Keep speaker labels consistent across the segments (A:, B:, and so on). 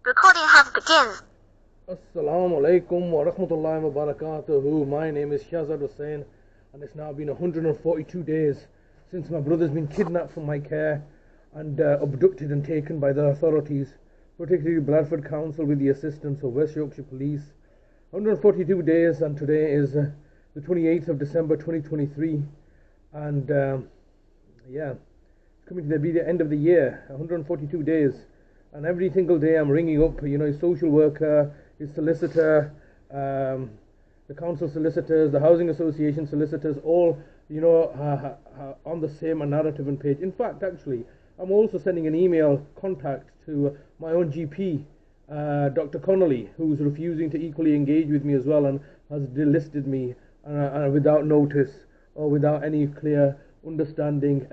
A: Recording have begun.
B: Assalamu alaikum wa rahmatullahi wa barakatuhu. My name is Shazad Hussain, and it's now been 142 days since my brother's been kidnapped from my care and abducted and taken by the authorities, particularly Bradford Council with the assistance of West Yorkshire Police. 142 days, and today is the 28th of December 2023, and yeah, it's coming to be the end of the year. 142 days. And every single day I'm ringing up, his social worker, his solicitor, the council solicitors, the housing association solicitors, all, on the same narrative and page. In fact, actually, I'm also sending an email contact to my own GP, Dr. Connolly, who's refusing to equally engage with me as well and has delisted me without notice or without any clear understanding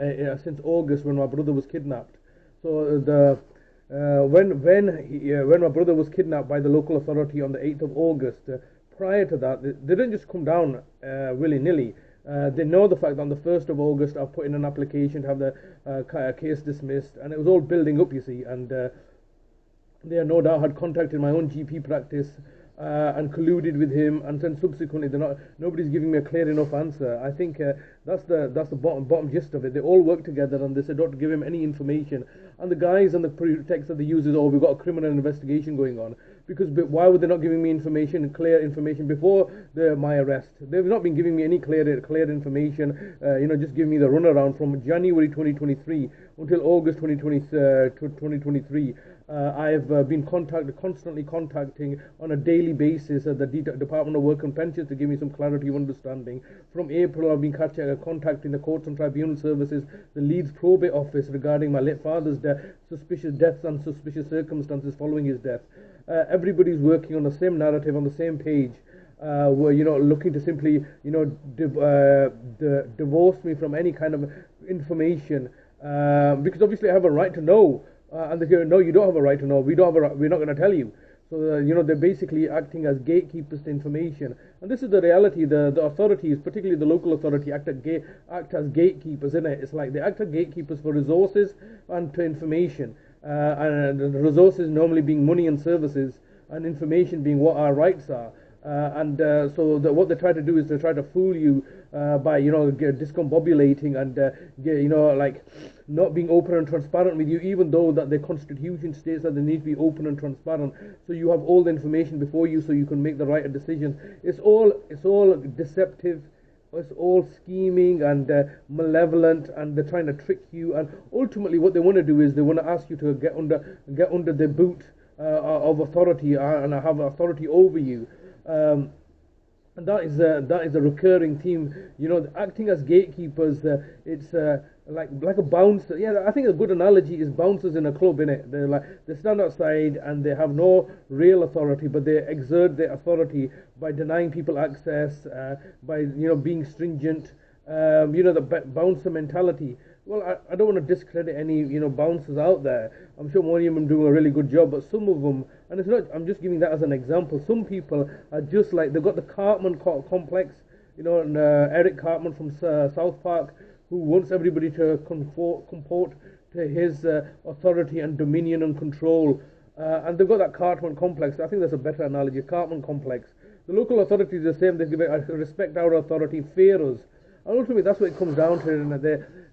B: since August when my brother was kidnapped. So when my brother was kidnapped by the local authority on the 8th of August, prior to that, they didn't just come down willy-nilly. They know the fact that on the 1st of August I've put in an application to have the case dismissed, and it was all building up, you see, and they no doubt had contacted my own GP practice and colluded with him, and then subsequently nobody's giving me a clear enough answer. I think that's the bottom gist of it. They all work together and they said don't give him any information, and the guys and the pretext that they use is, oh, we've got a criminal investigation going on. Because why would they not giving me clear information before my arrest? They've not been giving me any clear information, just giving me the runaround from January 2023 until August 2023. I've been constantly contacting on a daily basis the Department of Work and Pensions to give me some clarity of understanding. From April, I've been contacting the Courts and Tribunal Services, the Leeds Probate Office regarding my late father's suspicious deaths and suspicious circumstances following his death. Everybody's working on the same narrative, on the same page. We're looking to simply divorce me from any kind of information, because obviously I have a right to know, and they go, no, you don't have a right to know. We're not going to tell you. So they're basically acting as gatekeepers to information, and this is the reality. The authorities, particularly the local authority, act as gatekeepers, isn't it? It's like they act as gatekeepers for resources and to information. And the resources normally being money and services, and information being what our rights are. What they try to do is they try to fool you by discombobulating and not being open and transparent with you, even though that the constitution states that they need to be open and transparent, so you have all the information before you, so you can make the right decisions. It's all deceptive. It's all scheming and malevolent, and they're trying to trick you. And ultimately, what they want to do is they want to ask you to get under the boot of authority and have authority over you. And that is a recurring theme. Acting as gatekeepers. It's like a bouncer. Yeah, I think a good analogy is bouncers in a club, innit? They stand outside and they have no real authority, but they exert their authority by denying people access, by being stringent. The bouncer mentality. Well, I don't want to discredit any bouncers out there. I'm sure many of them do a really good job, but some of them, and it's not. I'm just giving that as an example. Some people are just like they've got the Cartman complex, and Eric Cartman from South Park, who wants everybody to comport to his authority and dominion and control. And they've got that Cartman complex. I think that's a better analogy. Cartman complex. The local authorities are the same. They respect our authority, fear us. And ultimately, that's what it comes down to. And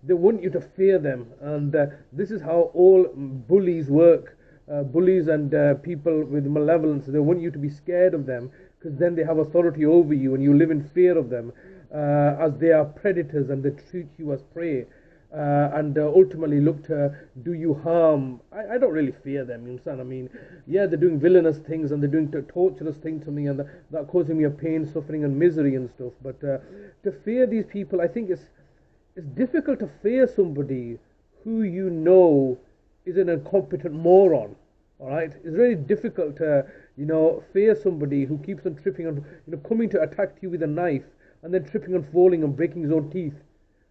B: they want you to fear them. And this is how all bullies work. Bullies and people with malevolence. They want you to be scared of them, because then they have authority over you, and you live in fear of them, as they are predators and they treat you as prey. And ultimately look to do you harm. I don't really fear them, you understand? I mean, yeah, they're doing villainous things and they're doing torturous things to me, and that causing me a pain, suffering and misery and stuff. But to fear these people, I think it's difficult to fear somebody who is an incompetent moron. Alright? It's very difficult to, fear somebody who keeps on tripping on, coming to attack you with a knife and then tripping and falling and breaking his own teeth.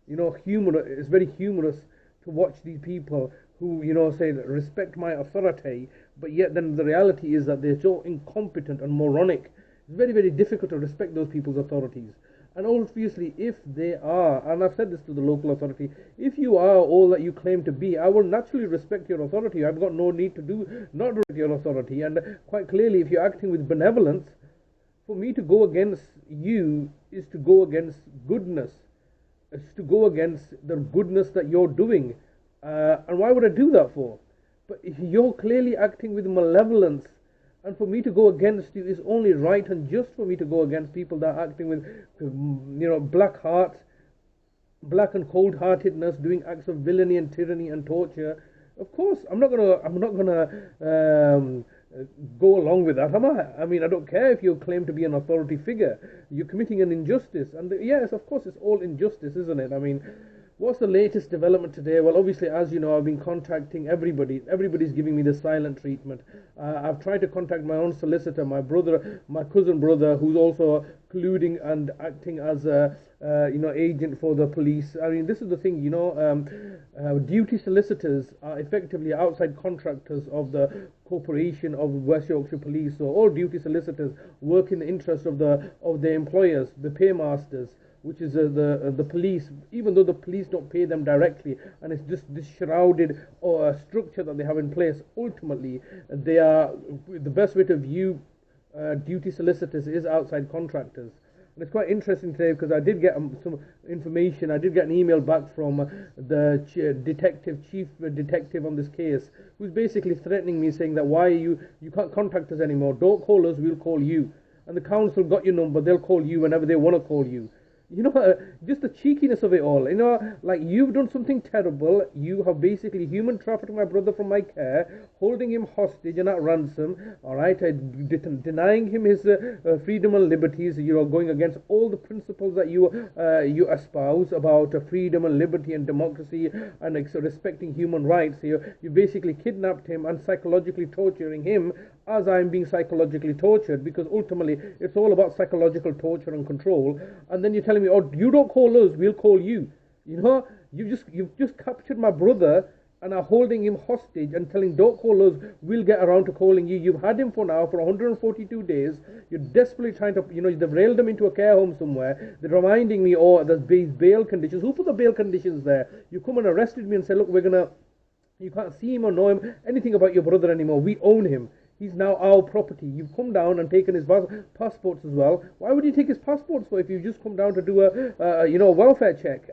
B: It's very humorous to watch these people who, say respect my authority, but yet then the reality is that they're so incompetent and moronic. It's very, very difficult to respect those people's authorities. And obviously, if they are, and I've said this to the local authority, if you are all that you claim to be, I will naturally respect your authority. I've got no need to do not respect your authority. And quite clearly, if you're acting with benevolence, for me to go against you is to go against goodness. It's to go against the goodness that you're doing. And why would I do that for? But if you're clearly acting with malevolence, and for me to go against you is only right and just for me to go against people that are acting with, black hearts, black and cold-heartedness, doing acts of villainy and tyranny and torture. Of course, I'm not gonna go along with that, am I? I mean, I don't care if you claim to be an authority figure. You're committing an injustice, and yes, of course, it's all injustice, isn't it? I mean, what's the latest development today? Well, obviously, as you know, I've been contacting everybody. Everybody's giving me the silent treatment. I've tried to contact my own solicitor, my brother, my cousin brother, who's also colluding and acting as a agent for the police. I mean, this is the thing, duty solicitors are effectively outside contractors of the corporation of West Yorkshire Police. So all duty solicitors work in the interest of their employers, the paymasters, which is the police, even though the police don't pay them directly, and it's just this shrouded structure that they have in place. Ultimately, they are the best way to view duty solicitors is outside contractors. And it's quite interesting today because I did get some information. I did get an email back from the chief detective on this case, who's basically threatening me, saying that why you can't contact us anymore. Don't call us, we'll call you. And the council got your number, they'll call you whenever they want to call you. Just the cheekiness of it all. Like, you've done something terrible. You have basically human trafficked my brother from my care, holding him hostage and at ransom, alright, denying him his freedom and liberties. You're going against all the principles that you espouse about freedom and liberty and democracy and respecting human rights. You basically kidnapped him and psychologically torturing him as I'm being psychologically tortured, because ultimately it's all about psychological torture and control. And then you're telling me, oh, you don't call us, we'll call you. You've just captured my brother and are holding him hostage and telling, don't call us, we'll get around to calling you. You've had him for 142 days. You're desperately trying to, they've railed him into a care home somewhere. They're reminding me, there's bail conditions. Who put the bail conditions there? You come and arrested me and said, look, you can't see him or know him, anything about your brother anymore. We own him. He's now our property. You've come down and taken his passports as well. Why would you take his passports for if you just come down to do a welfare check?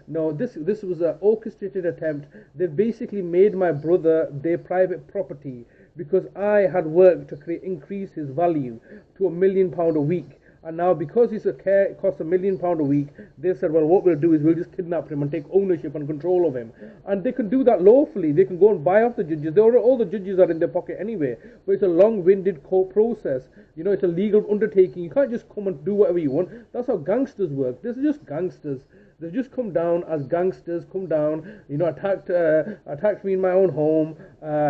B: No, this was an orchestrated attempt. They basically made my brother their private property because I had worked to increase his value to £1 million a week. And now, because his care costs £1 million a week, they said, well, what we'll do is we'll just kidnap him and take ownership and control of him. And they can do that lawfully. They can go and buy off the judges. All the judges are in their pocket anyway. But it's a long-winded court process. It's a legal undertaking. You can't just come and do whatever you want. That's how gangsters work. This is just gangsters. They've just come down as gangsters, attacked me in my own home,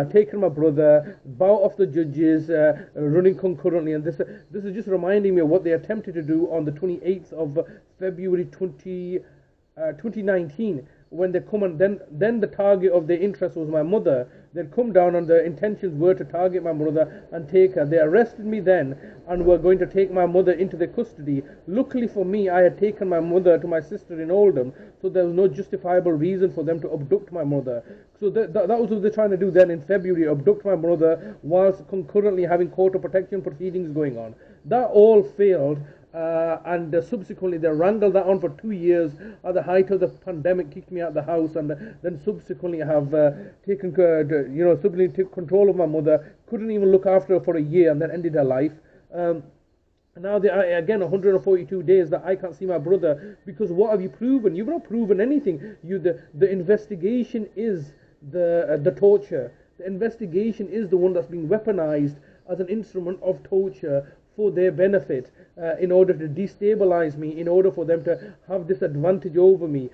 B: taken my brother, bought off the judges, running concurrently, and this is just reminding me of what they attempted to do on the 28th of February 2019, when they come and then the target of their interest was my mother. They'd come down and the intentions were to target my mother and take her. They arrested me then and were going to take my mother into their custody. Luckily for me, I had taken my mother to my sister in Oldham, so there was no justifiable reason for them to abduct my mother. So that was what they're trying to do then in February, abduct my mother whilst concurrently having court of protection proceedings going on. That all failed. And subsequently they wrangled that on for 2 years. At the height of the pandemic, kicked me out of the house, and then subsequently have taken control of my mother. Couldn't even look after her for a year, and then ended her life. Now they are again 142 days that I can't see my brother, because what have you proven? You've not proven anything. The investigation is the torture. The investigation is the one that's being weaponized as an instrument of torture for their benefit, in order to destabilize me, in order for them to have this advantage over me.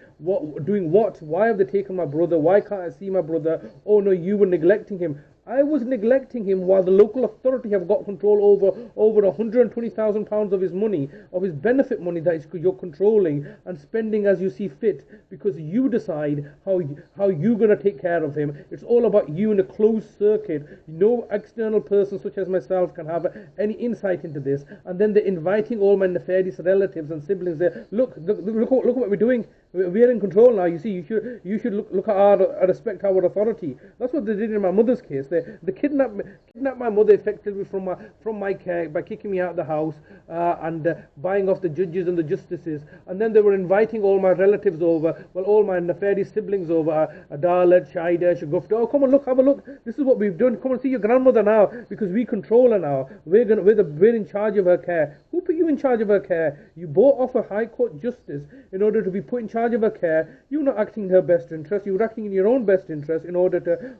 B: Doing what? Why have they taken my brother? Why can't I see my brother? Oh no, you were neglecting him. I was neglecting him while the local authority have got control over £120,000 of his money, of his benefit money that you're controlling and spending as you see fit, because you decide how you're going to take care of him. It's all about you in a closed circuit. No external person such as myself can have any insight into this. And then they're inviting all my nefarious relatives and siblings there. Look what we're doing. We're in control now. You see, you should look at our respect our authority. That's what they did in my mother's case. They kidnapped my mother effectively from my care by kicking me out of the house and buying off the judges and the justices. And then they were inviting all my relatives over. Well, all my nefarious siblings over. Adalat, Shaida, Shagufta. Oh, come on, look, have a look. This is what we've done. Come and see your grandmother now, because we control her now. We're in charge of her care. Who put you in charge of her care? You bought off a High Court justice in order to be put in charge of her care. You're not acting in her best interest. You're acting in your own best interest in order to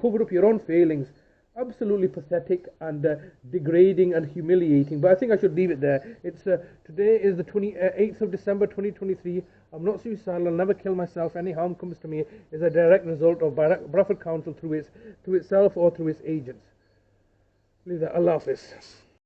B: cover up your own failings. Absolutely pathetic and degrading and humiliating. But I think I should leave it there. It's today is the 28th of December 2023. I'm not suicidal. I'll never kill myself. Any harm comes to me is a direct result of Bradford Council through itself or through its agents. Leave that. Allah Hafiz.